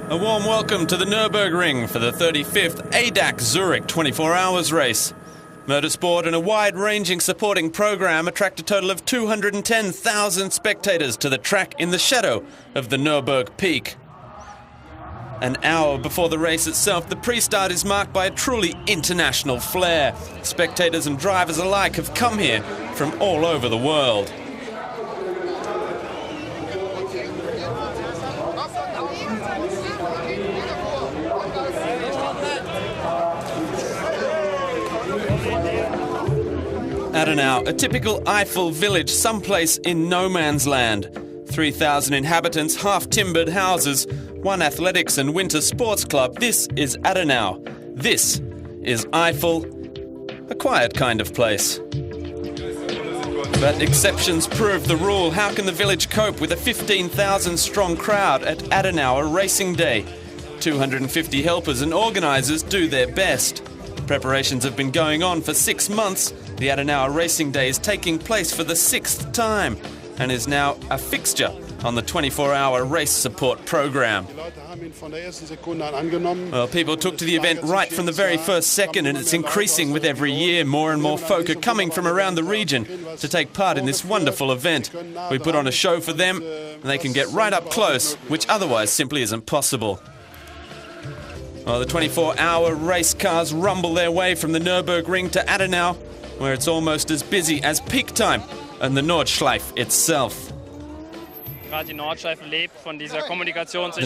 A warm welcome to the Nürburgring for the 35th ADAC Zurich 24 Hours race. Motorsport and a wide-ranging supporting program attract a total of 210,000 spectators to the track in the shadow of the Nürburg Peak. An hour before the race itself, the pre-start is marked by a truly international flair. Spectators and drivers alike have come here from all over the world. Adenau, a typical Eiffel village someplace in no man's land. 3,000 inhabitants, half-timbered houses, one athletics and winter sports club. This is Adenau. This is Eiffel, a quiet kind of place. But exceptions prove the rule. How can the village cope with a 15,000-strong crowd at Adenauer Racing Day? 250 helpers and organisers do their best. Preparations have been going on for 6 months. The Adenauer Racing Day is taking place for the 6th time and is now a fixture on the 24-hour race support program. Well, people took to the event right from the very first second, and it's increasing with every year. More and more folk are coming from around the region to take part in this wonderful event. We put on a show for them, and they can get right up close, which otherwise simply isn't possible. Well, the 24-hour race cars rumble their way from the Nürburgring to Adenau, where it's almost as busy as peak time and the Nordschleife itself. The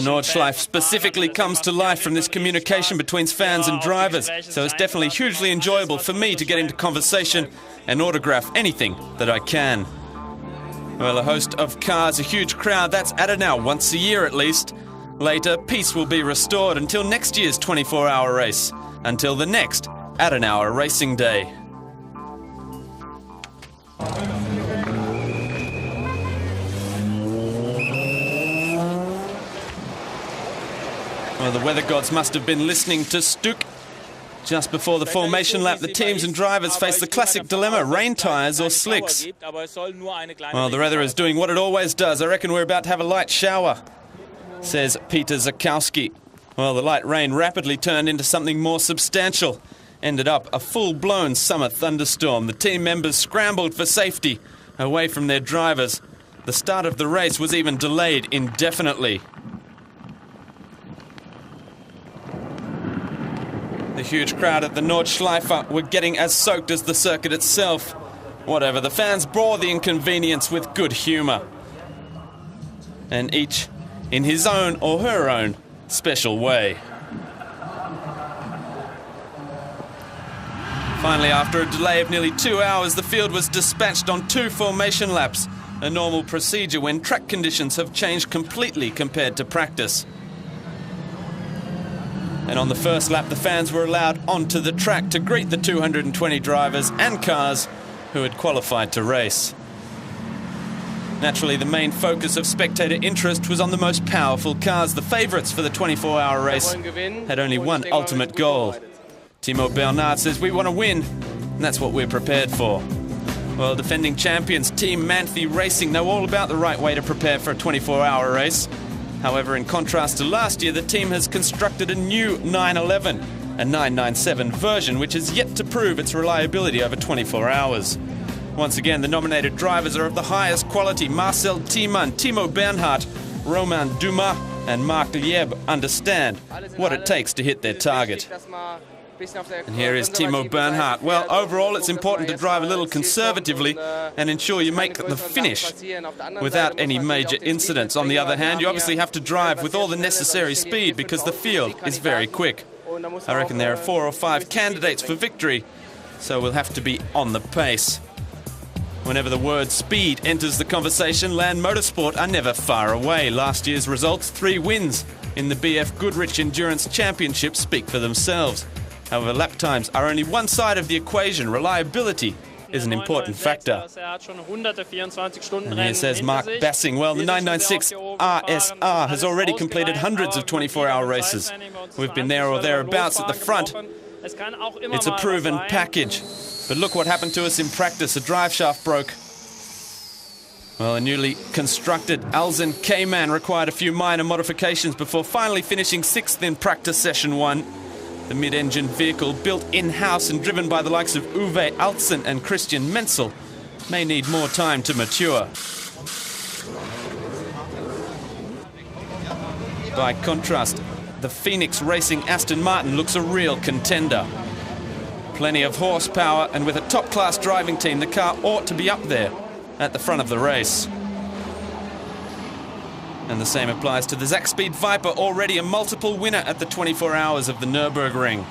Nordschleife specifically comes to life from this communication between fans and drivers, so it's definitely hugely enjoyable for me to get into conversation and autograph anything that I can. Well, a host of cars, a huge crowd, that's Adenau once a year at least. Later, peace will be restored until next year's 24-hour race, until the next Adenauer Racing Day. Well, the weather gods must have been listening to Stuck. Just before the formation lap, the teams and drivers face the classic dilemma, rain tyres or slicks. Well, the weather is doing what it always does. I reckon we're about to have a light shower, says Peter Zakowski. Well, the light rain rapidly turned into something more substantial. Ended up a full-blown summer thunderstorm. The team members scrambled for safety away from their drivers. The start of the race was even delayed indefinitely. The huge crowd at the Nordschleife were getting as soaked as the circuit itself. Whatever, the fans bore the inconvenience with good humour. And each in his own or her own special way. Finally, after a delay of nearly 2 hours, the field was dispatched on 2 formation laps, a normal procedure when track conditions have changed completely compared to practice. And on the first lap, the fans were allowed onto the track to greet the 220 drivers and cars who had qualified to race. Naturally, the main focus of spectator interest was on the most powerful cars. The favourites for the 24-hour race had only one ultimate goal. Timo Bernhard says, "We want to win, and that's what we're prepared for." Well, defending champions Team Manthey Racing know all about the right way to prepare for a 24-hour race. However, in contrast to last year, the team has constructed a new 911, a 997 version, which has yet to prove its reliability over 24 hours. Once again, the nominated drivers are of the highest quality. Marcel Thiemann, Timo Bernhard, Romain Dumas and Marc Lieb understand what it takes to hit their target. And here is Timo Bernhard. Well, overall, it's important to drive a little conservatively and ensure you make the finish without any major incidents. On the other hand, you obviously have to drive with all the necessary speed because the field is very quick. I reckon there are 4 or 5 candidates for victory, so we'll have to be on the pace. Whenever the word speed enters the conversation, Land Motorsport are never far away. Last year's results, 3 wins in the BF Goodrich Endurance Championship, speak for themselves. However, lap times are only one side of the equation. Reliability is an important factor. And here says Mark Bassing, well, the 996 RSR has already completed hundreds of 24-hour races. We've been there or thereabouts at the front. It's a proven package. But look what happened to us in practice. A drive shaft broke. Well, a newly constructed Alzen Cayman required a few minor modifications before finally finishing 6th in practice session 1. The mid-engine vehicle, built in-house and driven by the likes of Uwe Altzen and Christian Menzel, may need more time to mature. By contrast, the Phoenix Racing Aston Martin looks a real contender. Plenty of horsepower, and with a top-class driving team, the car ought to be up there at the front of the race. And the same applies to the Zakspeed Viper, already a multiple winner at the 24 Hours of the Nürburgring.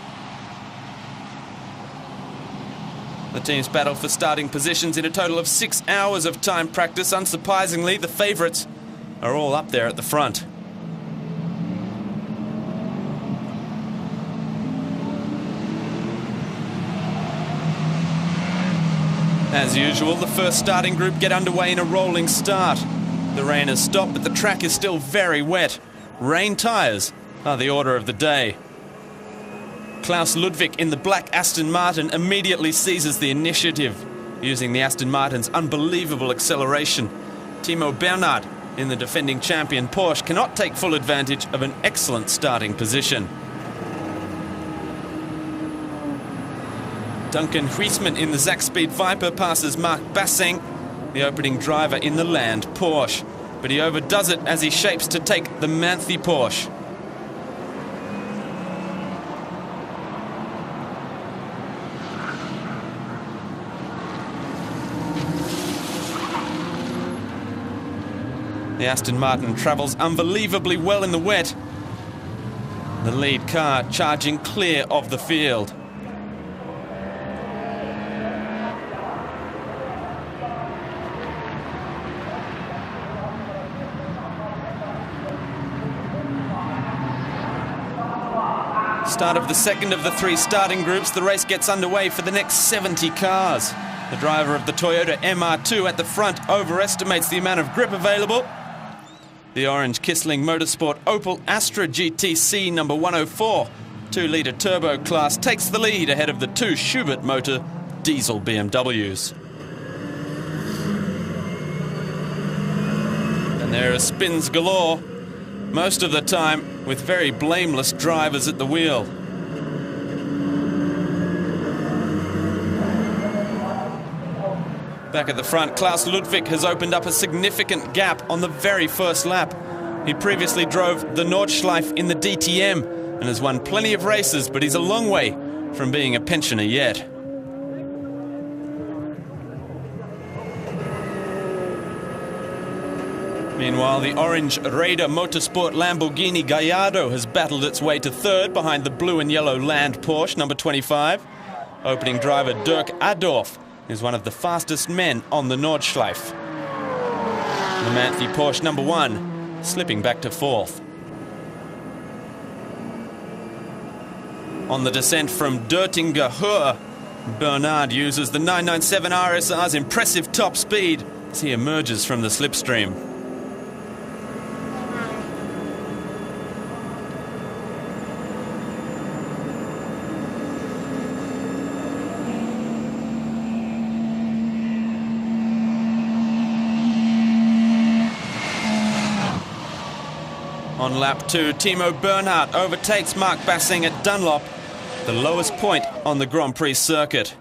The teams battle for starting positions in a total of 6 hours of time practice. Unsurprisingly, the favourites are all up there at the front. As usual, the first starting group get underway in a rolling start. The rain has stopped, but the track is still very wet. Rain tyres are the order of the day. Klaus Ludwig in the black Aston Martin immediately seizes the initiative, using the Aston Martin's unbelievable acceleration. Timo Bernhard in the defending champion Porsche cannot take full advantage of an excellent starting position. Duncan Huisman in the Zakspeed Viper passes Marc Basseng, the opening driver in the Land Porsche. But he overdoes it as he shapes to take the Manthey Porsche. The Aston Martin travels unbelievably well in the wet. The lead car charging clear of the field. Start of the second of the 3 starting groups, the race gets underway for the next 70 cars. The driver of the Toyota MR2 at the front overestimates the amount of grip available. The orange Kissling Motorsport Opel Astra GTC number 104 2-litre turbo class takes the lead ahead of the 2 Schubert motor diesel BMWs. And there are spins galore, most of the time with very blameless drivers at the wheel. Back at the front, Klaus Ludwig has opened up a significant gap on the very first lap. He previously drove the Nordschleife in the DTM and has won plenty of races, but he's a long way from being a pensioner yet. Meanwhile, the orange Raider Motorsport Lamborghini Gallardo has battled its way to third behind the blue and yellow Land Porsche number 25. Opening driver Dirk Adorf is one of the fastest men on the Nordschleife. The Manthey Porsche number 1 slipping back to 4th. On the descent from Dörtinger Höhe, Bernhard uses the 997 RSR's impressive top speed as he emerges from the slipstream. On lap 2, Timo Bernhard overtakes Marc Basseng at Dunlop, the lowest point on the Grand Prix circuit.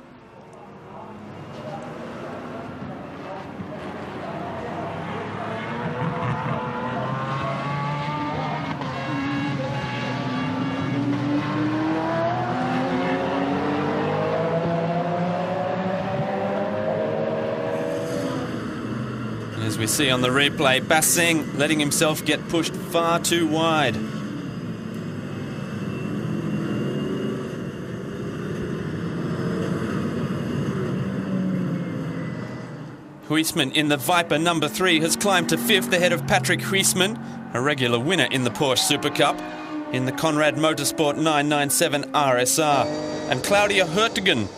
As we see on the replay, Basseng letting himself get pushed far too wide. Huisman in the Viper number 3 has climbed to 5th ahead of Patrick Huisman, a regular winner in the Porsche Super Cup, in the Conrad Motorsport 997 RSR, and Claudia Hurtigen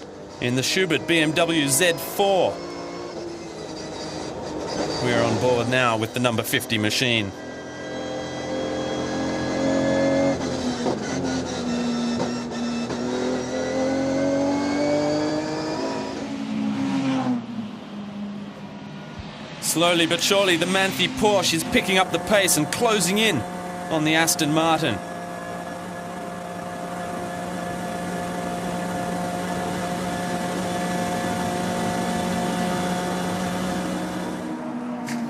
in the Schubert BMW Z4. We are on board now with the number 50 machine. Slowly but surely, the Manthey Porsche is picking up the pace and closing in on the Aston Martin.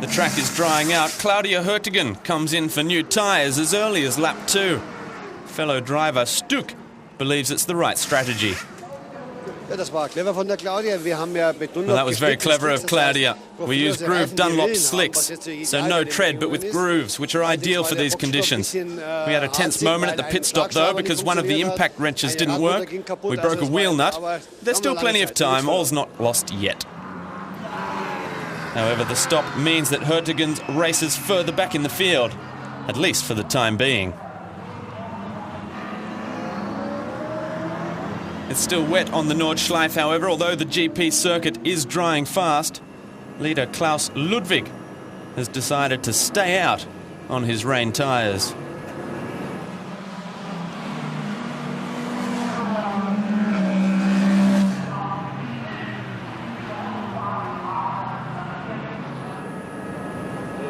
The track is drying out. Claudia Hurtigen comes in for new tyres as early as lap 2. Fellow driver Stuck believes it's the right strategy. Well, that was very clever of Claudia. We used groove Dunlop slicks, so no tread but with grooves, which are ideal for these conditions. We had a tense moment at the pit stop though, because one of the impact wrenches didn't work. We broke a wheel nut. There's still plenty of time, all's not lost yet. However, the stop means that Hurtigens races further back in the field, at least for the time being. It's still wet on the Nordschleife, however, although the GP circuit is drying fast. Leader Klaus Ludwig has decided to stay out on his rain tyres.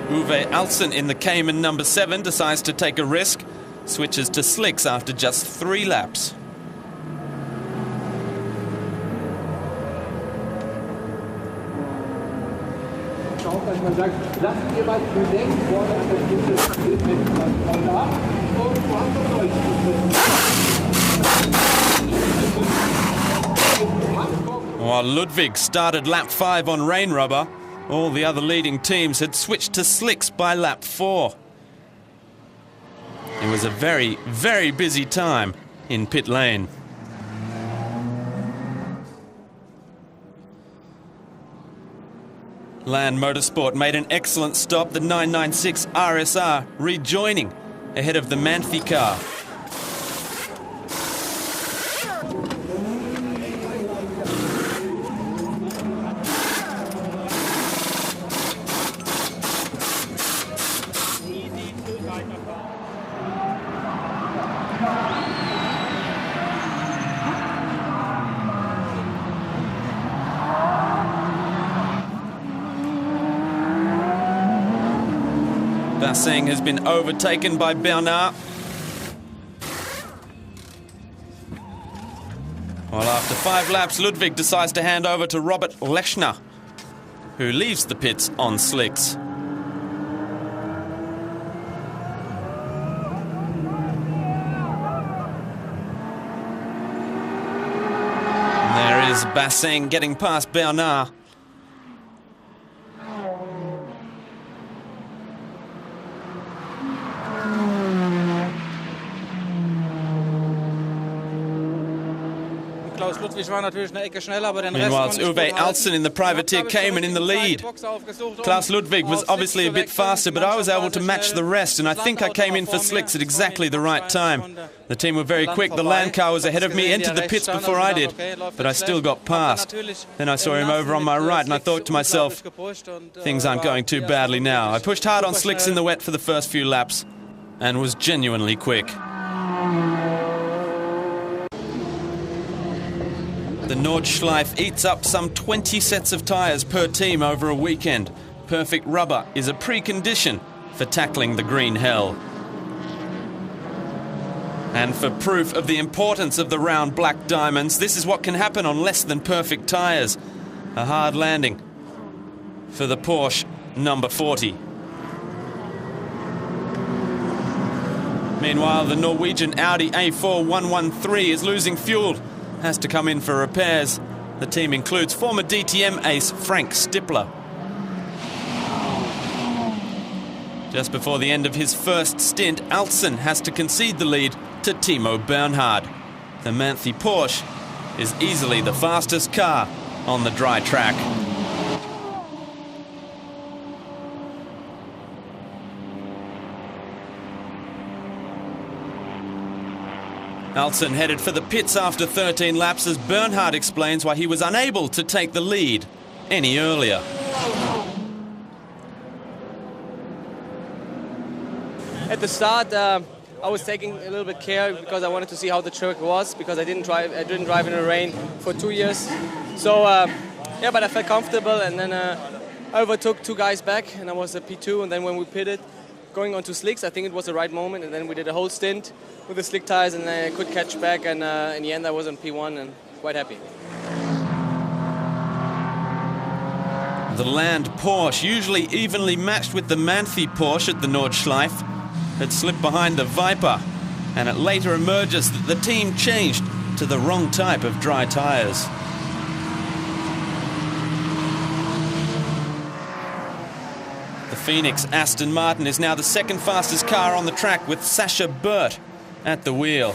Uwe Alsen in the Cayman number 7 decides to take a risk, switches to slicks after just 3 laps. While Ludwig started lap 5 on rain rubber, all the other leading teams had switched to slicks by lap 4. It was a very, very busy time in pit lane. Land Motorsport made an excellent stop, the 996 RSR rejoining ahead of the Manthey car. Basseng has been overtaken by Bernard. While after 5 laps, Ludwig decides to hand over to Robert Lechner, who leaves the pits on slicks. And there is Basseng getting past Bernard. Meanwhile, it's Uwe Alsen in the privateer Cayman in the lead. Klaus Ludwig was obviously a bit faster, but I was able to match the rest, and I think I came in for slicks at exactly the right time. The team were very quick. The land car was ahead of me, entered the pits before I did, but I still got past. Then I saw him over on my right, and I thought to myself, things aren't going too badly now. I pushed hard on slicks in the wet for the first few laps, and was genuinely quick. The Nordschleife eats up some 20 sets of tyres per team over a weekend. Perfect rubber is a precondition for tackling the green hell. And for proof of the importance of the round black diamonds, this is what can happen on less than perfect tyres. A hard landing for the Porsche number 40. Meanwhile, the Norwegian Audi A4 113 is losing fuel. Has to come in for repairs. The team includes former DTM ace Frank Stippler. Just before the end of his first stint, Alsen has to concede the lead to Timo Bernhard. The Manthey Porsche is easily the fastest car on the dry track. Alsen headed for the pits after 13 laps as Bernhard explains why he was unable to take the lead any earlier. At the start, I was taking a little bit care because I wanted to see how the track was, because I didn't drive in the rain for 2 years. So yeah, but I felt comfortable, and then I overtook 2 guys back, and I was at P2. And then when we pitted, going onto slicks, I think it was the right moment. And then we did a whole stint with the slick tires, and I could catch back. And in the end, I was on P1 and quite happy. The Land Porsche, usually evenly matched with the Manthe Porsche at the Nordschleife, had slipped behind the Viper, and it later emerges that the team changed to the wrong type of dry tyres. The Phoenix Aston Martin is now the second fastest car on the track, with Sascha Burt at the wheel.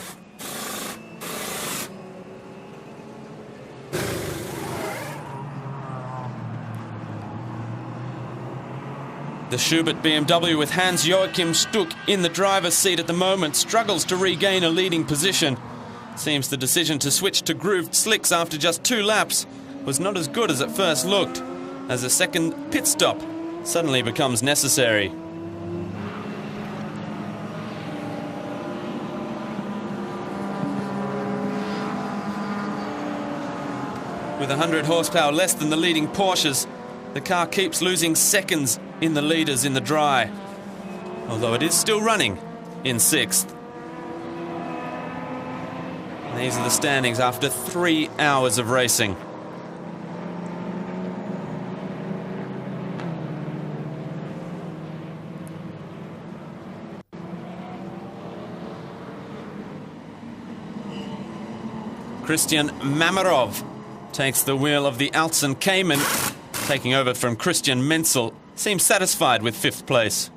The Schubert BMW with Hans-Joachim Stuck in the driver's seat at the moment struggles to regain a leading position. Seems the decision to switch to grooved slicks after just 2 laps was not as good as it first looked, as a second pit stop suddenly becomes necessary. With 100 horsepower less than the leading Porsches, the car keeps losing seconds in the leaders in the dry, although it is still running in 6th. These are the standings after 3 hours of racing. Christian Mamarov takes the wheel of the Altzen Cayman, taking over from Christian Menzel. Seems satisfied with 5th place.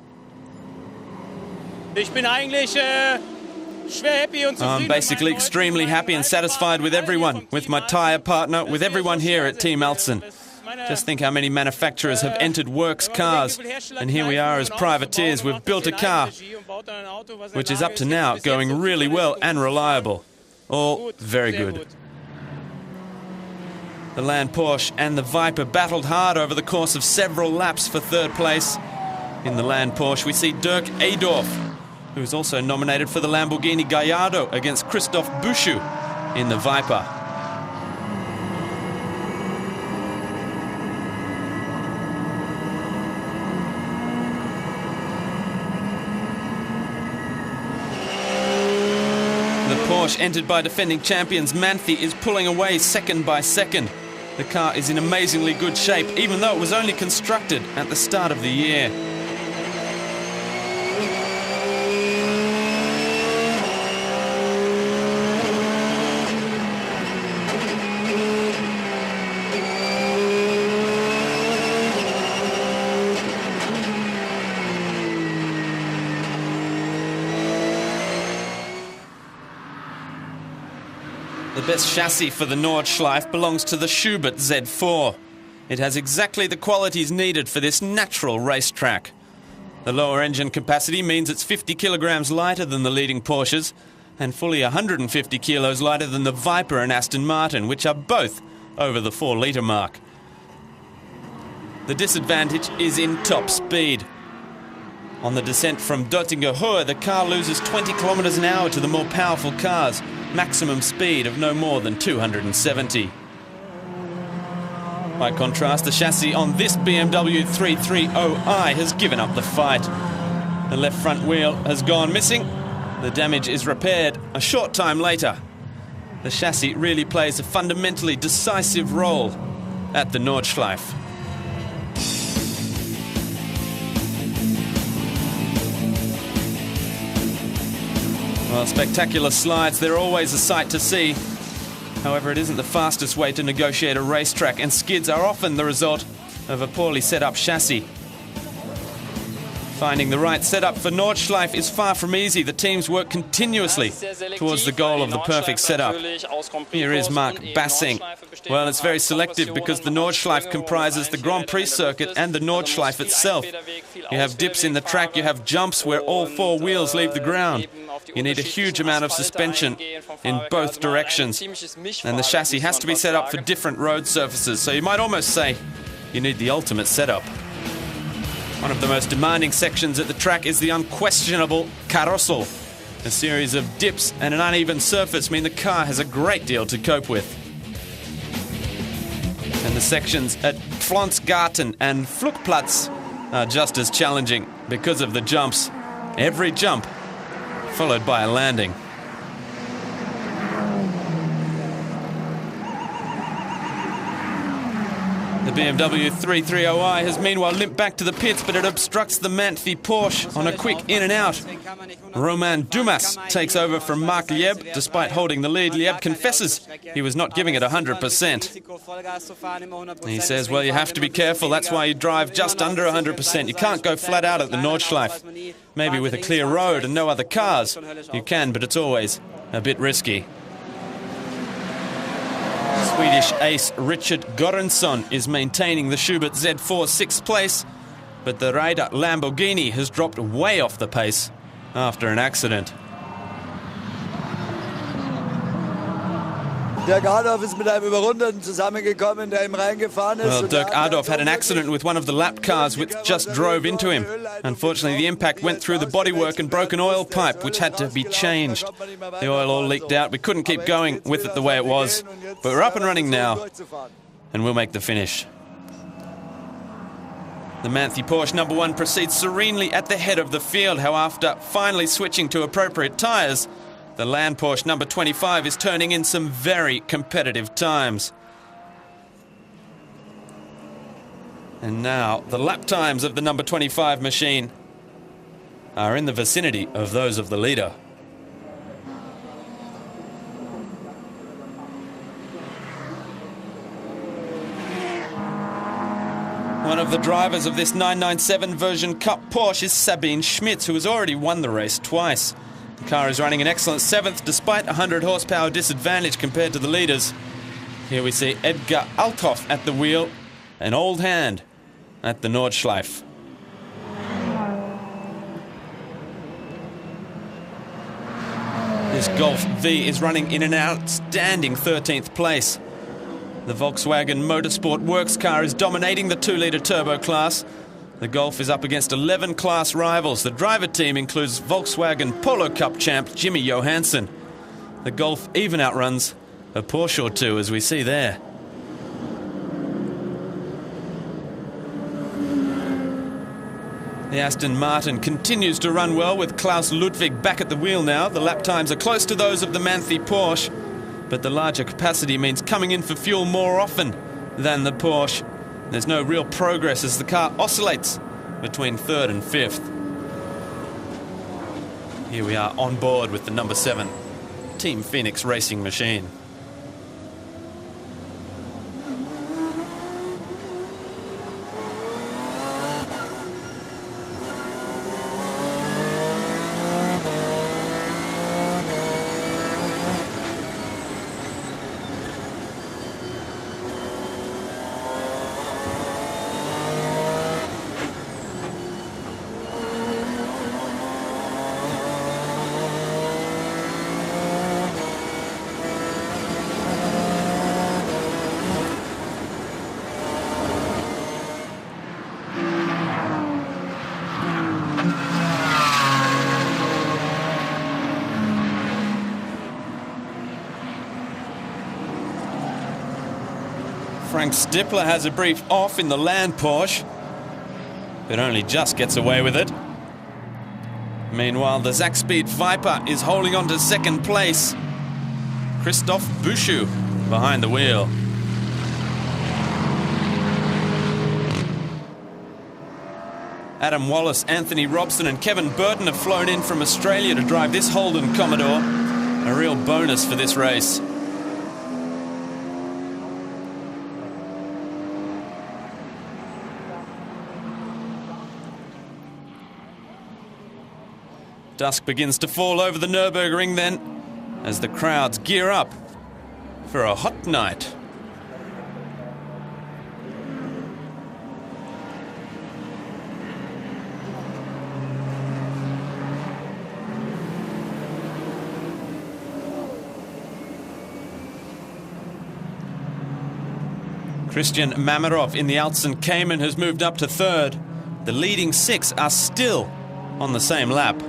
I'm basically extremely happy and satisfied with everyone, with my tyre partner, with everyone here at Team Altzen. Just think how many manufacturers have entered Works cars, and here we are as privateers. We've built a car which is up to now going really well and reliable. All very good. The Land Porsche and the Viper battled hard over the course of several laps for 3rd place. In the Land Porsche, we see Dirk Adorf, who is also nominated for the Lamborghini Gallardo against Christoph Büschu in the Viper. The Porsche, entered by defending champions Manthe, is pulling away second by second. The car is in amazingly good shape, even though it was only constructed at the start of the year. The best chassis for the Nordschleife belongs to the Schubert Z4. It has exactly the qualities needed for this natural racetrack. The lower engine capacity means it's 50 kilograms lighter than the leading Porsches, and fully 150 kilos lighter than the Viper and Aston Martin, which are both over the 4-litre mark. The disadvantage is in top speed. On the descent from Döttinger Höhe, the car loses 20 kilometers an hour to the more powerful cars, maximum speed of no more than 270. By contrast, the chassis on this BMW 330i has given up the fight. The left front wheel has gone missing. The damage is repaired a short time later. The chassis really plays a fundamentally decisive role at the Nordschleife. Well, spectacular slides, they're always a sight to see. However, it isn't the fastest way to negotiate a racetrack, and skids are often the result of a poorly set up chassis. Finding the right setup for Nordschleife is far from easy. The teams work continuously towards the goal of the perfect setup. Here is Mark Bassing. Well, it's very selective because the Nordschleife comprises the Grand Prix circuit and the Nordschleife itself. You have dips in the track, you have jumps where all 4 wheels leave the ground. You need a huge amount of suspension in both directions. And the chassis has to be set up for different road surfaces, so you might almost say you need the ultimate setup. One of the most demanding sections at the track is the unquestionable carousel. A series of dips and an uneven surface mean the car has a great deal to cope with. And the sections at Flonsgarten and Flugplatz are just as challenging because of the jumps. Every jump followed by a landing. The BMW 330i has meanwhile limped back to the pits, but it obstructs the Manthe Porsche on a quick in and out. Romain Dumas takes over from Marc Lieb. Despite holding the lead, Lieb confesses he was not giving it 100%. He says, well, you have to be careful. That's why you drive just under 100%. You can't go flat out at the Nordschleife. Maybe with a clear road and no other cars, you can, but it's always a bit risky. Swedish ace Richard Göransson is maintaining the Schubert Z4 6th place, but the Raider Lamborghini has dropped way off the pace after an accident. Dirk Adolf ist mit einem Überrundeten zusammengekommen, der ihm reingefahren ist. Well, Dirk Adolf had an accident with one of the lap cars which just drove into him. Unfortunately, the impact went through the bodywork and broke an oil pipe, which had to be changed. The oil all leaked out. We couldn't keep going with it the way it was. But we're up and running now, and we'll make the finish. The Manthe Porsche number 1 proceeds serenely at the head of the field. How after finally switching to appropriate tyres, the Land Porsche number 25 is turning in some very competitive times. And now the lap times of the number 25 machine are in the vicinity of those of the leader. One of the drivers of this 997 version Cup Porsche is Sabine Schmitz, who has already won the race twice. The car is running an excellent 7th despite a 100 horsepower disadvantage compared to the leaders. Here we see Edgar Althoff at the wheel, an old hand at the Nordschleife. This Golf V is running in an outstanding 13th place. The Volkswagen Motorsport Works car is dominating the 2-litre turbo class. The Golf is up against 11 class rivals. The driver team includes Volkswagen Polo Cup champ Jimmy Johansson. The Golf even outruns a Porsche or two, as we see there. The Aston Martin continues to run well with Klaus Ludwig back at the wheel now. The lap times are close to those of the Manthe Porsche, but the larger capacity means coming in for fuel more often than the Porsche. There's no real progress as the car oscillates between 3rd and 5th. Here we are on board with the number 7 Team Phoenix racing machine. Frank Stippler has a brief off in the Land Porsche, but only just gets away with it. Meanwhile, the Zakspeed Viper is holding on to 2nd place. Christoph Büschu behind the wheel. Adam Wallace, Anthony Robson and Kevin Burton have flown in from Australia to drive this Holden Commodore. A real bonus for this race. Dusk begins to fall over the Nürburgring then, as the crowds gear up for a hot night. Christian Mamarov in the Altsen Cayman has moved up to 3rd. The leading 6 are still on the same lap.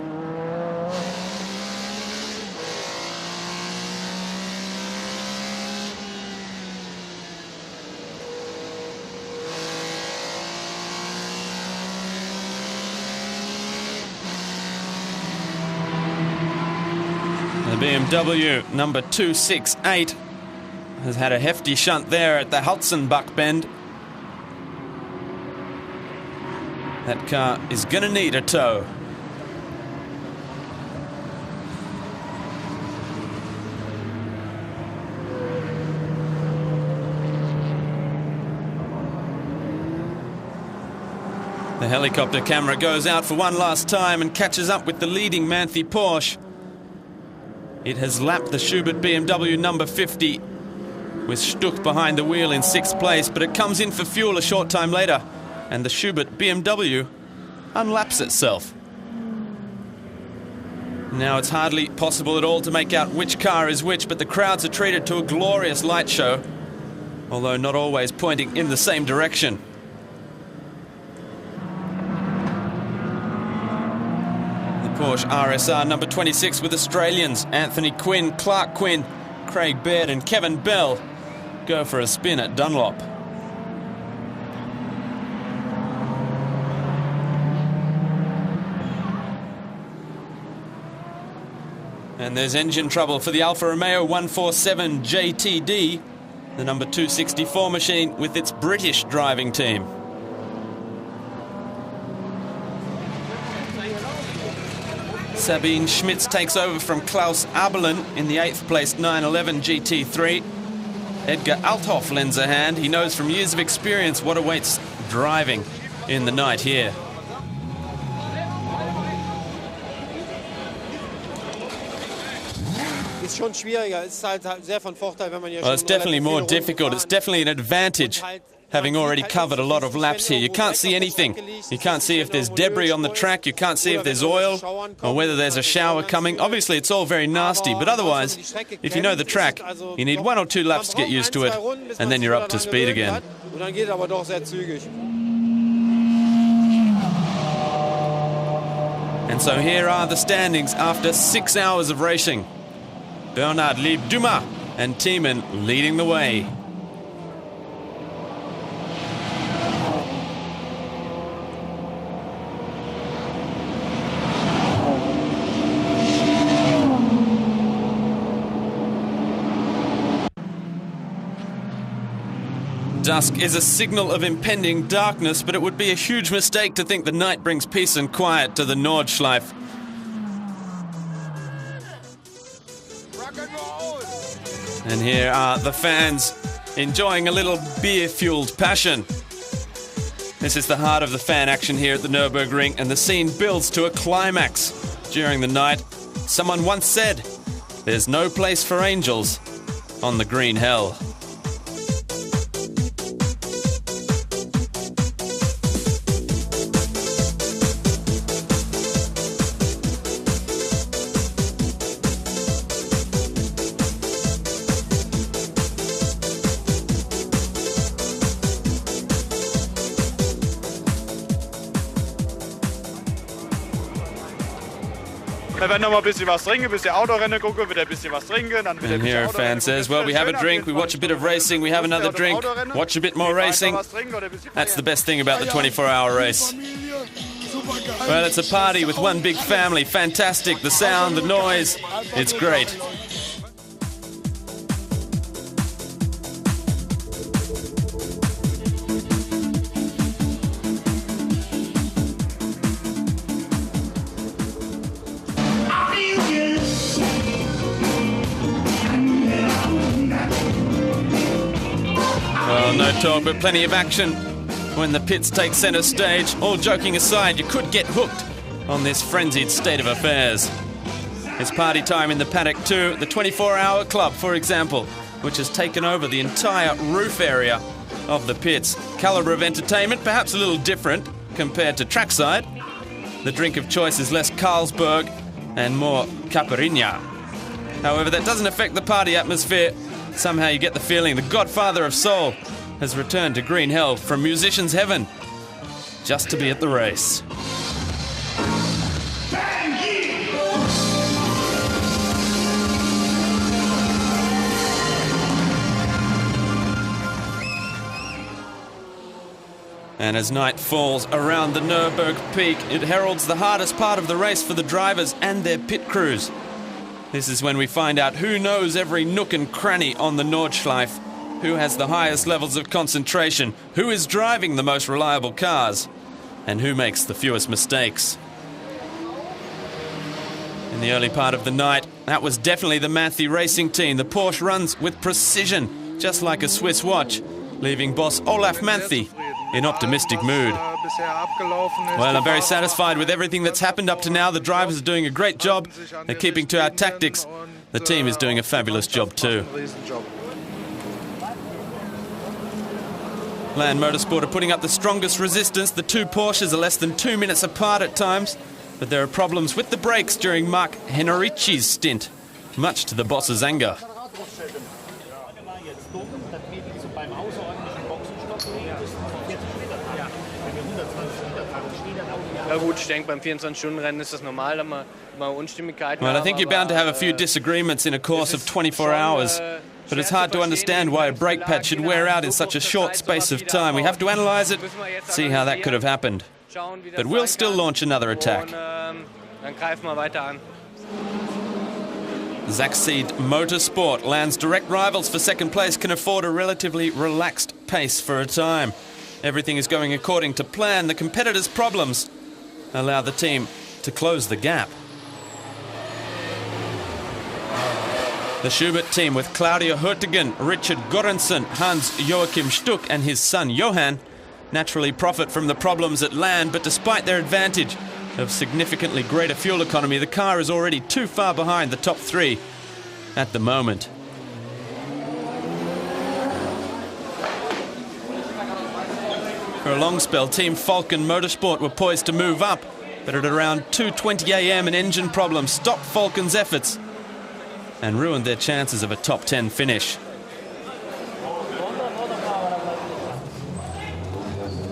BMW number 268 has had a hefty shunt there at the Halzenbach bend. That car is going to need a tow. The helicopter camera goes out for one last time and catches up with the leading Manthe Porsche. It has lapped the Schubert BMW number 50, with Stuck behind the wheel in 6th place, but it comes in for fuel a short time later, and the Schubert BMW unlaps itself. Now it's hardly possible at all to make out which car is which, but the crowds are treated to a glorious light show, although not always pointing in the same direction. Porsche RSR number 26 with Australians Anthony Quinn, Clark Quinn, Craig Baird and Kevin Bell go for a spin at Dunlop. And there's engine trouble for the Alfa Romeo 147 JTD, the number 264 machine with its British driving team. Sabine Schmitz takes over from Klaus Abelin in the 8th place 911 GT3. Edgar Althoff lends a hand. He knows from years of experience what awaits driving in the night here. Well, it's definitely more difficult. It's definitely an advantage having already covered a lot of laps here. You can't see anything. You can't see if there's debris on the track. You can't see if there's oil or whether there's a shower coming. Obviously, it's all very nasty, but otherwise, if you know the track, you need 1 or 2 laps to get used to it, and then you're up to speed again. And so here are the standings after 6 hours of racing. Bernard Lieb-Dumas and Thiemann leading the way. Dusk is a signal of impending darkness, but it would be a huge mistake to think the night brings peace and quiet to the Nordschleife. And here are the fans enjoying a little beer-fueled passion. This is the heart of the fan action here at the Nürburgring, and the scene builds to a climax during the night. Someone once said, "There's no place for angels on the green hell." Wir werden noch mal ein bisschen was trinken, ein bisschen Autorennen gucken, wieder ein bisschen was trinken, dann wieder ein And here a fan says, well, we have a drink, we watch a bit of racing, we have another drink, watch a bit more racing. That's the best thing about the 24-hour race. Well, it's a party with one big family. Fantastic. The sound, the noise, it's great. Well, no talk, but plenty of action when the pits take centre stage. All joking aside, you could get hooked on this frenzied state of affairs. It's party time in the paddock too. The 24-hour club, for example, which has taken over the entire roof area of the pits. Calibre of entertainment, perhaps a little different compared to trackside. The drink of choice is less Carlsberg and more caipirinha. However, that doesn't affect the party atmosphere. Somehow you get the feeling the godfather of soul has returned to Green Hell from musician's heaven just to be at the race. And as night falls around the Nürburgring Peak, it heralds the hardest part of the race for the drivers and their pit crews. This is when we find out who knows every nook and cranny on the Nordschleife, who has the highest levels of concentration, who is driving the most reliable cars, and who makes the fewest mistakes. In the early part of the night, that was definitely the Manthey Racing team. The Porsche runs with precision, just like a Swiss watch, leaving boss Olaf Manthey in optimistic mood. Well, I'm very satisfied with everything that's happened up to now. The drivers are doing a great job. They're keeping to our tactics. The team is doing a fabulous job too. Land Motorsport are putting up the strongest resistance. The two Porsches are less than 2 minutes apart at times, but there are problems with the brakes during Marc Henrici's stint, much to the boss's anger. Well, I think you're bound to have a few disagreements in a course of 24 hours. But it's hard to understand why a brake pad should wear out in such a short space of time. We have to analyse it, see how that could have happened. But we'll still launch another attack. Zaxxed Motorsport, Land's direct rivals for second place, can afford a relatively relaxed pace for a time. Everything is going according to plan. The competitors' problems allow the team to close the gap. The Schubert team with Claudio Hurtigen, Richard Göransson, Hans-Joachim Stuck and his son Johann naturally profit from the problems at Land, but despite their advantage of significantly greater fuel economy, the car is already too far behind the top three at the moment. For a long spell, Team Falken Motorsport were poised to move up, but at around 2:20 a.m. an engine problem stopped Falken's efforts and ruined their chances of a top 10 finish.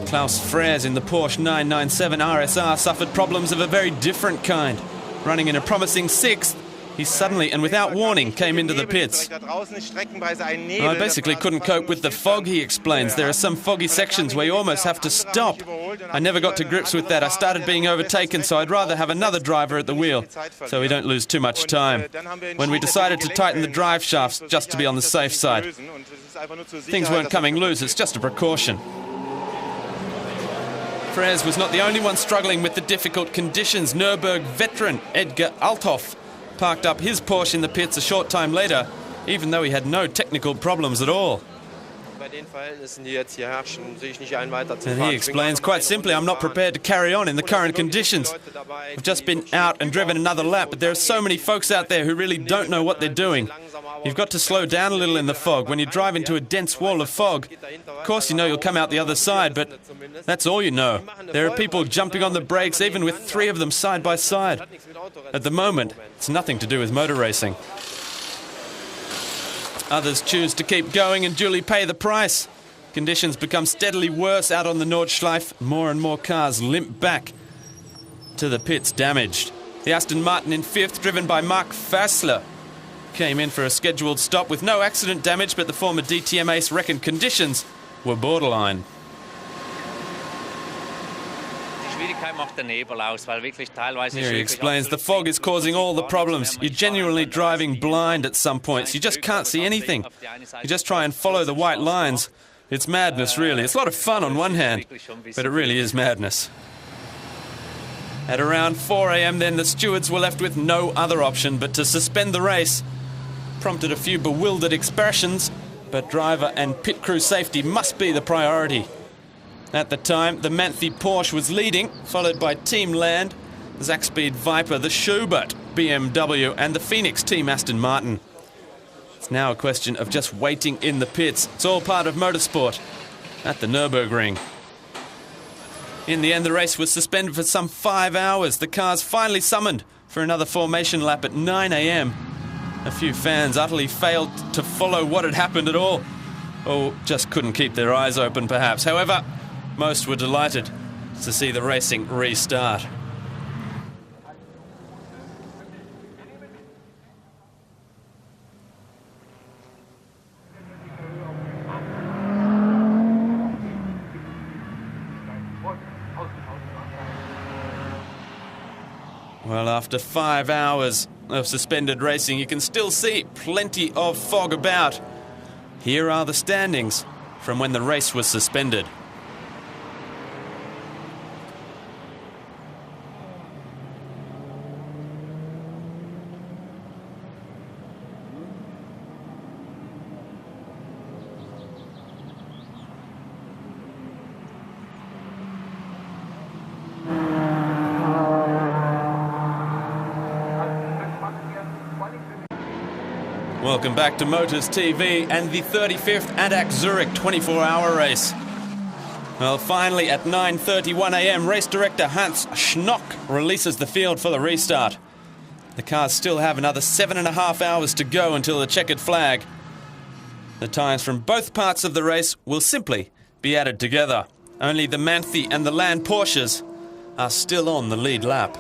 Klaus Frers in the Porsche 997 RSR suffered problems of a very different kind. Running in a promising sixth, he suddenly and without warning came into the pits. I basically couldn't cope with the fog, he explains. There are some foggy sections where you almost have to stop. I never got to grips with that. I started being overtaken, so I'd rather have another driver at the wheel, so we don't lose too much time. When we decided to tighten the drive shafts just to be on the safe side, things weren't coming loose, it's just a precaution. Frers was not the only one struggling with the difficult conditions. Nürburgring veteran Edgar Althoff parked up his Porsche in the pits a short time later, even though he had no technical problems at all. And he explains quite simply, I'm not prepared to carry on in the current conditions. I've just been out and driven another lap, but there are so many folks out there who really don't know what they're doing. You've got to slow down a little in the fog. When you drive into a dense wall of fog, of course you know you'll come out the other side, but that's all you know. There are people jumping on the brakes, even with three of them side by side. At the moment, it's nothing to do with motor racing. Others choose to keep going and duly pay the price. Conditions become steadily worse out on the Nordschleife. More and more cars limp back to the pits damaged. The Aston Martin in fifth, driven by Mark Fassler, came in for a scheduled stop with no accident damage, but the former DTM ace reckoned conditions were borderline. Here he explains the fog is causing all the problems. You're genuinely driving blind at some points. You just can't see anything. You just try and follow the white lines. It's madness, really. It's a lot of fun on one hand, but it really is madness. At around 4 a.m. then, the stewards were left with no other option but to suspend the race. Prompted a few bewildered expressions, but driver and pit crew safety must be the priority. At the time, the Manthey Porsche was leading, followed by Team Land, Zaxxed Viper, the Schubert BMW and the Phoenix Team Aston Martin. It's now a question of just waiting in the pits. It's all part of motorsport at the Nürburgring. In the end, the race was suspended for some 5 hours. The cars finally summoned for another formation lap at 9 a.m. A few fans utterly failed to follow what had happened at all, or just couldn't keep their eyes open perhaps. However, most were delighted to see the racing restart. Well, after 5 hours of suspended racing. You can still see plenty of fog about. Here are the standings from when the race was suspended. Welcome back to MotorsTV and the 35th ADAC Zurich 24-hour race. Well, finally at 9:31 a.m, race director Hans Schnock releases the field for the restart. The cars still have another 7.5 hours to go until the checkered flag. The times from both parts of the race will simply be added together. Only the Manthey and the Land Porsches are still on the lead lap.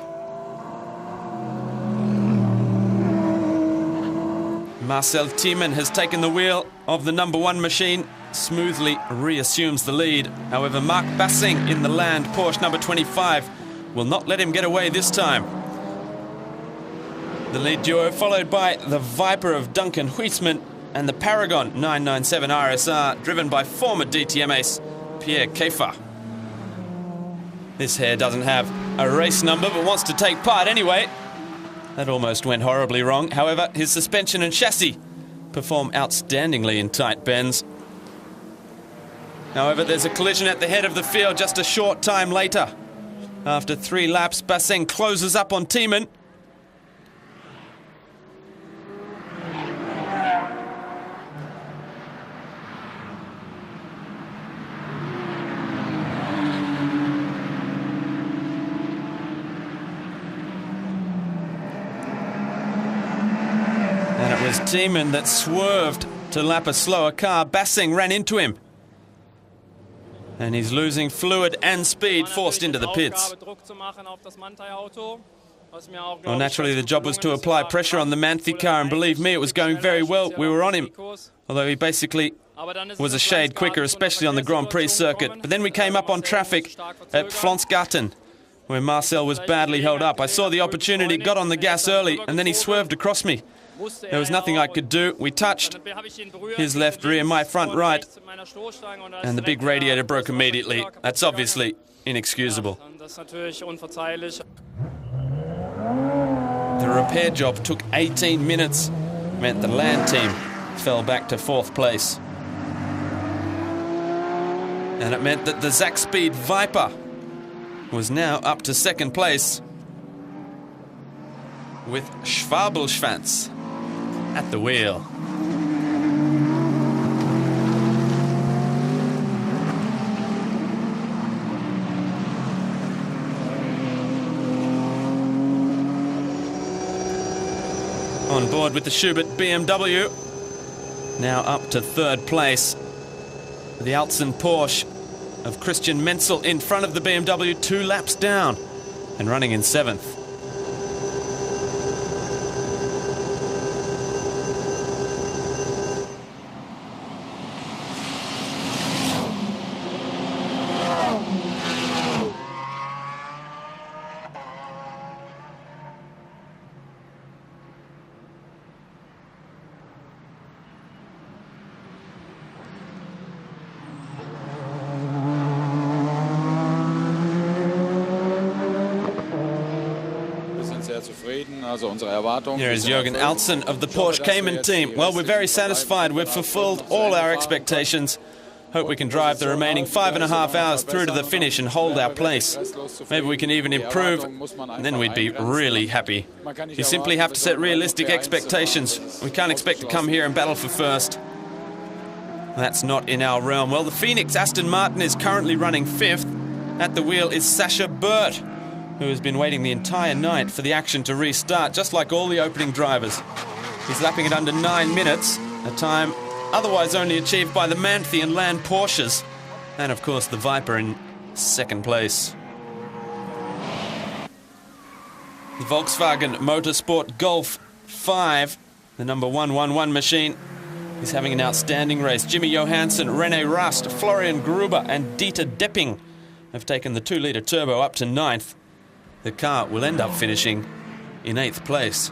Marcel Thiemann has taken the wheel of the number 1 machine, smoothly reassumes the lead. However, Mark Bassing in the Land Porsche number 25 will not let him get away this time. The lead duo followed by the Viper of Duncan Huisman and the Paragon 997 RSR, driven by former DTM ace Pierre Käfer. This hare doesn't have a race number but wants to take part anyway. That almost went horribly wrong. However, his suspension and chassis perform outstandingly in tight bends. However, there's a collision at the head of the field just a short time later. After 3 laps, Basseng closes up on Thiemann. It was Thiemann that swerved to lap a slower car. Basseng ran into him. And he's losing fluid and speed, forced into the pits. Well, naturally the job was to apply pressure on the Manthey car, and believe me, it was going very well. We were on him, although he basically was a shade quicker, especially on the Grand Prix circuit. But then we came up on traffic at Flonsgarten, where Marcel was badly held up. I saw the opportunity, got on the gas early, and then he swerved across me. There was nothing I could do. We touched his left rear, my front right, and the big radiator broke immediately. That's obviously inexcusable. The repair job took 18 minutes, meant the Land team fell back to 4th place. And it meant that the Zach Speed Viper was now up to 2nd place, with Schwabelschwanz at the wheel. On board with the Schubert BMW, now up to 3rd place. The Altzen Porsche of Christian Menzel in front of the BMW, 2 laps down and running in 7th. Here is Jürgen Altzen of the Porsche Cayman team. Well, we're very satisfied. We've fulfilled all our expectations. Hope we can drive the remaining 5.5 hours through to the finish and hold our place. Maybe we can even improve, and then we'd be really happy. You simply have to set realistic expectations. We can't expect to come here and battle for first. That's not in our realm. Well, the Phoenix Aston Martin is currently running 5th. At the wheel is Sascha Burt, who has been waiting the entire night for the action to restart, just like all the opening drivers. He's lapping it under 9 minutes, a time otherwise only achieved by the Manthey and Land Porsches, and of course the Viper in 2nd place. The Volkswagen Motorsport Golf 5, the number 111 machine, is having an outstanding race. Jimmy Johansson, René Rast, Florian Gruber and Dieter Depping have taken the 2-litre turbo up to 9th. The car will end up finishing in 8th place.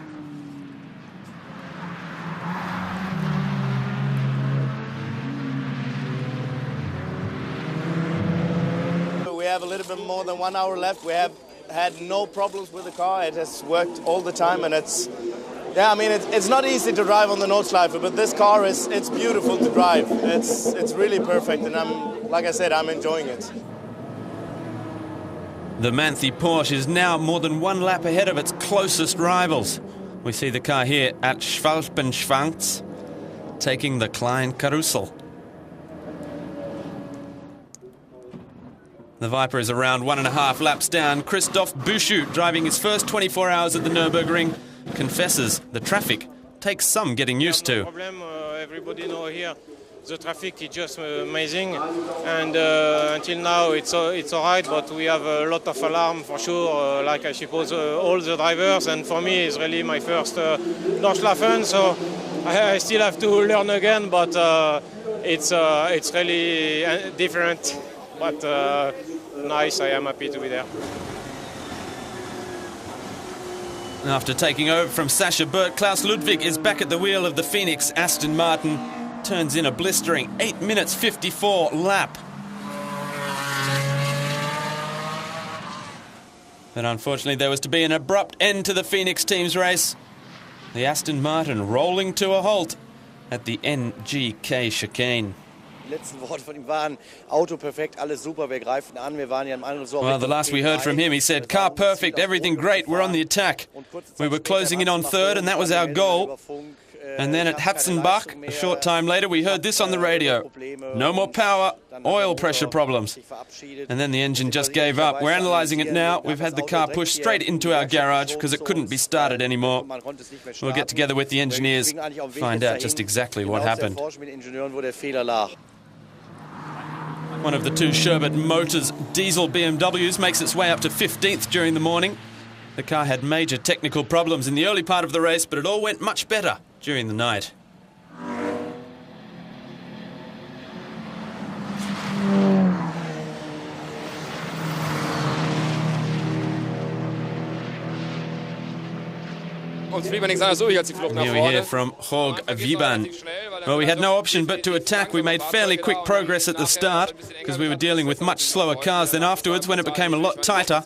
We have a little bit more than 1 hour left. We have had no problems with the car. It has worked all the time, and it's not easy to drive on the Nordschleife, but this car it's beautiful to drive. It's really perfect, and like I said, I'm enjoying it. The Manthey Porsche is now more than 1 lap ahead of its closest rivals. We see the car here at Schwalbenschwanz, taking the Klein Karussell. The Viper is around 1.5 laps down. Christoph Büschu, driving his first 24 hours at the Nürburgring, confesses the traffic takes some getting used to. Everybody know here the traffic is just amazing, and until now it's all right, but we have a lot of alarm for sure, like I suppose all the drivers, and for me it's really my first Nordschleife, so I still have to learn again, but it's really different, but nice. I am happy to be there. After taking over from Sascha Burt, Klaus Ludwig is back at the wheel of the Phoenix Aston Martin. Turns in a blistering 8 minutes 54 lap. But unfortunately there was to be an abrupt end to the Phoenix team's race. The Aston Martin rolling to a halt at the NGK chicane. Well, the last we heard from him, he said, "Car perfect, everything great, we're on the attack. We were closing in on third and that was our goal." And then at Hatzenbach, a short time later, we heard this on the radio. "No more power, oil pressure problems." And then the engine just gave up. We're analysing it now. We've had the car pushed straight into our garage because it couldn't be started anymore. We'll get together with the engineers, find out just exactly what happened. One of the 2 Sherbert Motors diesel BMWs makes its way up to 15th during the morning. The car had major technical problems in the early part of the race, but it all went much better during the night. Here we hear from Jorg Wiban. Well, we had no option but to attack. We made fairly quick progress at the start because we were dealing with much slower cars. Then afterwards, when it became a lot tighter,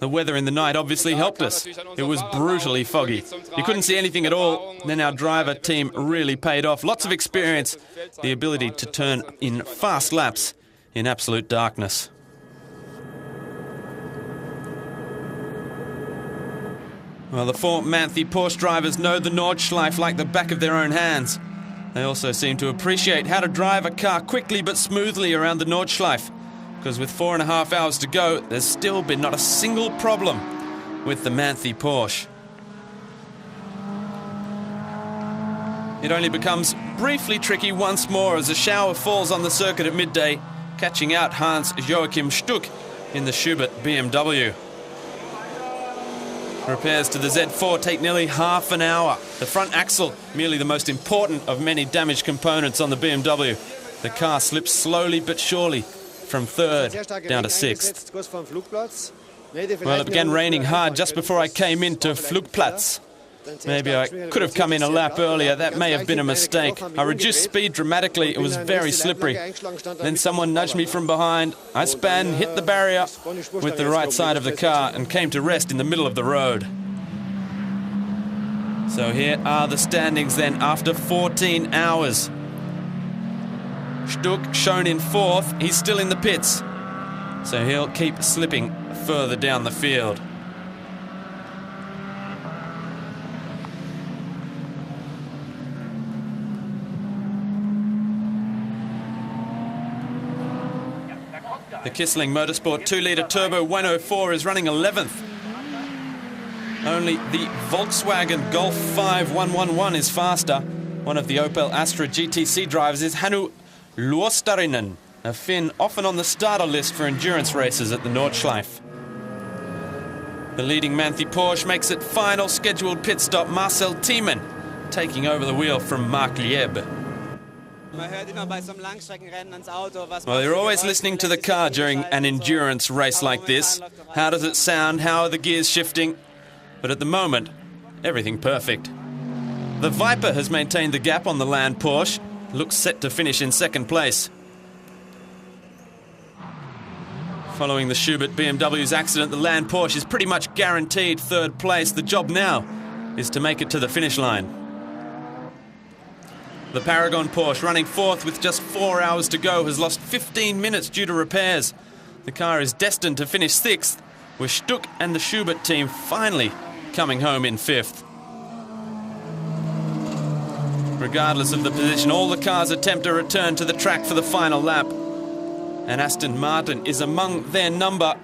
the weather in the night obviously helped us. It was brutally foggy. You couldn't see anything at all. Then our driver team really paid off. Lots of experience, the ability to turn in fast laps in absolute darkness. Well, the 4 Manthey Porsche drivers know the Nordschleife like the back of their own hands. They also seem to appreciate how to drive a car quickly but smoothly around the Nordschleife, because with 4.5 hours to go, there's still been not a single problem with the Manthey Porsche. It only becomes briefly tricky once more as a shower falls on the circuit at midday, catching out Hans-Joachim Stuck in the Schubert BMW. Repairs to the Z4 take nearly half an hour. The front axle, merely the most important of many damaged components on the BMW. The car slips slowly but surely from 3rd down to 6th. Well, it began raining hard just before I came into Flugplatz. Maybe I could have come in a lap earlier. That may have been a mistake. I reduced speed dramatically. It was very slippery. Then someone nudged me from behind. I span, hit the barrier with the right side of the car and came to rest in the middle of the road. So here are the standings then after 14 hours. Stuck shown in 4th. He's still in the pits. So he'll keep slipping further down the field. The Kissling Motorsport 2-litre turbo 104 is running 11th. Only the Volkswagen Golf 5 111 is faster. One of the Opel Astra GTC drivers is Hannu Luostarinen, a Finn often on the starter list for endurance races at the Nordschleife. The leading Manthey Porsche makes it final scheduled pit stop. Marcel Thiemann taking over the wheel from Mark Lieb. Well, you're always listening to the car during an endurance race like this. How does it sound? How are the gears shifting? But at the moment, everything perfect. The Viper has maintained the gap on the Land Porsche. Looks set to finish in 2nd place. Following the Schubert BMW's accident, the Land Porsche is pretty much guaranteed third place. The job now is to make it to the finish line. The Paragon Porsche, running fourth with just 4 hours to go, has lost 15 minutes due to repairs. The car is destined to finish sixth, with Stuck and the Schubert team finally coming home in fifth. Regardless of the position, all the cars attempt a return to the track for the final lap. And Aston Martin is among their number.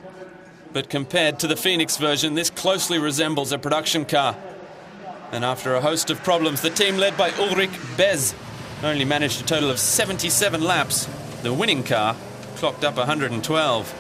But compared to the Phoenix version, this closely resembles a production car. And after a host of problems, the team led by Ulrich Bez only managed a total of 77 laps. The winning car clocked up 112.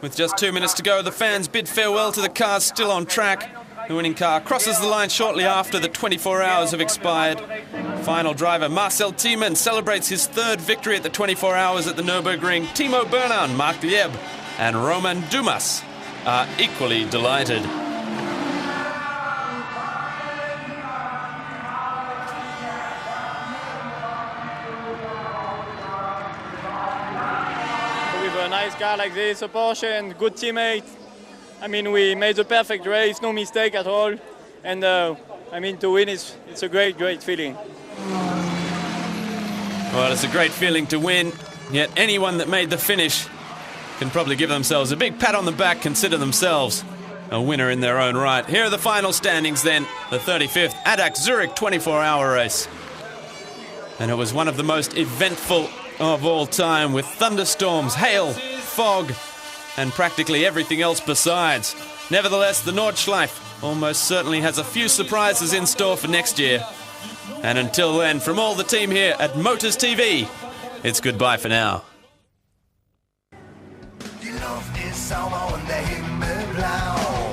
With just 2 minutes to go, the fans bid farewell to the cars still on track. The winning car crosses the line shortly after the 24 hours have expired. Final driver Marcel Thiemann celebrates his third victory at the 24 hours at the Nürburgring. Timo Bernal, Marc Lieb and Roman Dumas are equally delighted. A nice car like this, a Porsche, and good teammate. I mean, we made the perfect race, no mistake at all. And I mean, to win it's a great, great feeling. Well, it's a great feeling to win. Yet anyone that made the finish can probably give themselves a big pat on the back, consider themselves a winner in their own right. Here are the final standings then. The 35th ADAC Zurich 24-hour race. And it was one of the most eventful of all time, with thunderstorms, hail, fog, and practically everything else besides. Nevertheless, the Nordschleife almost certainly has a few surprises in store for next year. And until then, from all the team here at MotorsTV, it's goodbye for now. Die Luft ist sauber und der Himmel blau.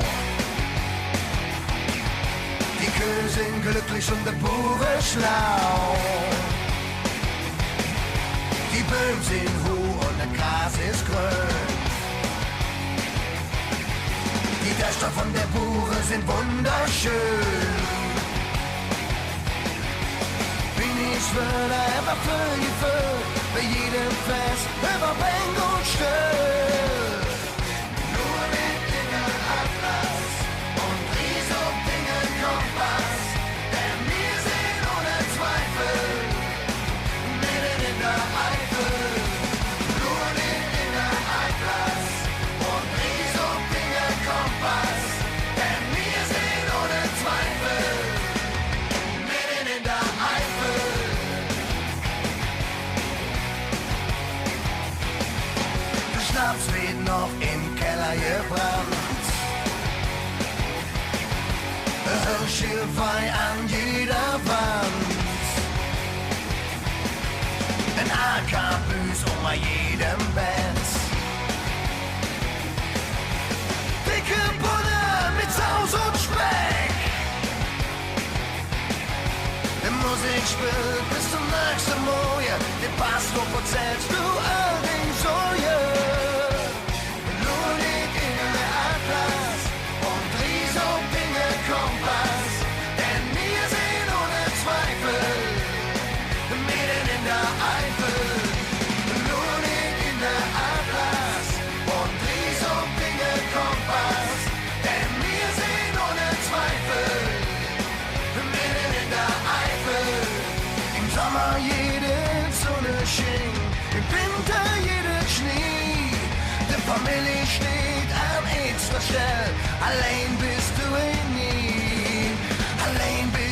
Die Kühe sind glücklich und der Bube schlau. Die Böen sind hoch und der Gras ist grün. Die Dächer von der Bure sind wunderschön. Bin ich würde einfach für bei jedem Fest über Bang und Stöll. Nur mit Dingen Atlas und Riesendingen Kompass, denn wir sind ohne Zweifel mitten in der Eifel. Nur mit Dingen Atlas und Riesendingen Kompass, denn wir sind ohne Zweifel mitten in der Eifel. Schnaps wird noch im Keller gebrannt. Hirschschildweih an jeder Wand. Ein AK-Büß bei jedem Bett. Dicke Butter mit Saus und Speck. Die Musik spielt bis zum nächsten Morgen. Der Pastor erzählst du allerdings so, yeah. Kompass, denn wir sind ohne Zweifel mitten in der Eifel. Lunig in der Atlas und Ries und Dinge Kompass, denn wir sind ohne Zweifel mitten in der Eifel. Im Sommer jede Sonne schien, im Winter jede Schnee. Die Familie steht an erster Stelle, allein bist du nie. Allein bist